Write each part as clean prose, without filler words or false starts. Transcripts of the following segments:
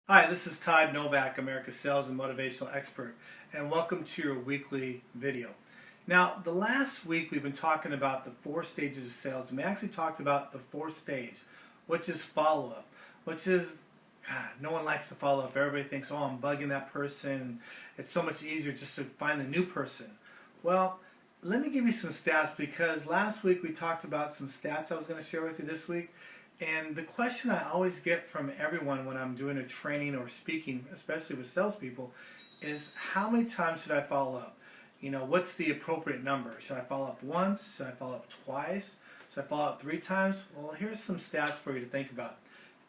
Hi, this is Todd Novak, America's Sales and Motivational Expert, and welcome to your weekly video. Now, the last week we've been talking about the 4 stages of sales, and we actually talked about the 4th stage, which is follow-up, which is, no one likes to follow up. Everybody thinks, oh, I'm bugging that person. It's so much easier just to find the new person. Well, let me give you some stats, because last week we talked about some stats I was going to share with you this week. And the question I always get from everyone when I'm doing a training or speaking, especially with salespeople, is how many times should I follow up? You know, what's the appropriate number? Should I follow up once? Should I follow up twice? Should I follow up 3 times? Well, here's some stats for you to think about.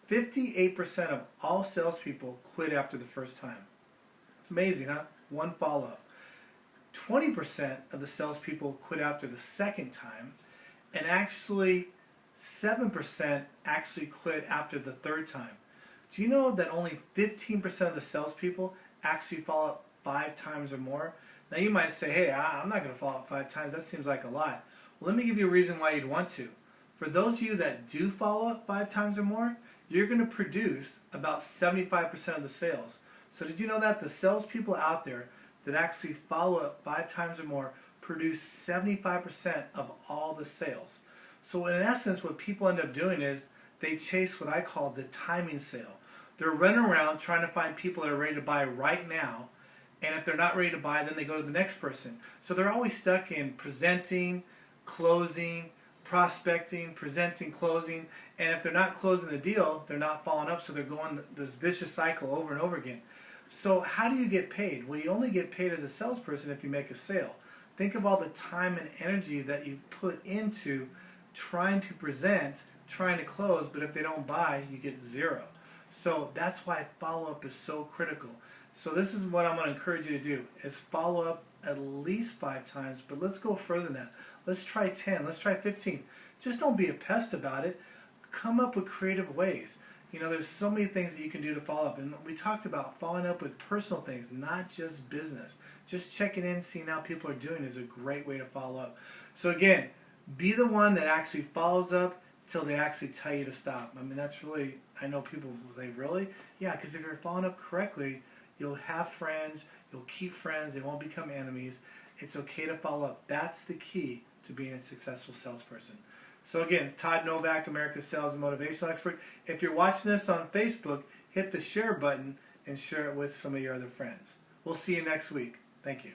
58% of all salespeople quit after the first time. It's amazing, huh? One follow-up. 20% of the salespeople quit after the second time, and actually 7% actually quit after the 3rd time. Do you know that only 15% of the salespeople actually follow up 5 times or more? Now you might say, hey, I'm not going to follow up 5 times. That seems like a lot. Well, let me give you a reason why you'd want to. For those of you that do follow up 5 times or more, you're going to produce about 75% of the sales. So did you know that the salespeople out there that actually follow up 5 times or more produce 75% of all the sales? So in essence, what people end up doing is they chase what I call the timing sale. They're running around trying to find people that are ready to buy right now, and if they're not ready to buy, then they go to the next person. So they're always stuck in presenting, closing, prospecting, presenting, closing, and if they're not closing the deal, they're not following up, so they're going this vicious cycle over and over again. So how do you get paid? Well, you only get paid as a salesperson if you make a sale. Think of all the time and energy that you've put into trying to present, trying to close, but if they don't buy, you get 0. So that's why follow-up is so critical. So this is what I'm going to encourage you to do, is follow up at least 5 times, but let's go further than that. Let's try 10, let's try 15. Just don't be a pest about it. Come up with creative ways. You know, there's so many things that you can do to follow up, and we talked about following up with personal things, not just business. Just checking in, seeing how people are doing is a great way to follow up. So again, be the one that actually follows up till they actually tell you to stop. I mean, that's really, I know people will say, really? Yeah, because if you're following up correctly, you'll have friends, you'll keep friends, they won't become enemies. It's okay to follow up. That's the key to being a successful salesperson. So again, Todd Novak, America's Sales and Motivational Expert. If you're watching this on Facebook, hit the share button and share it with some of your other friends. We'll see you next week. Thank you.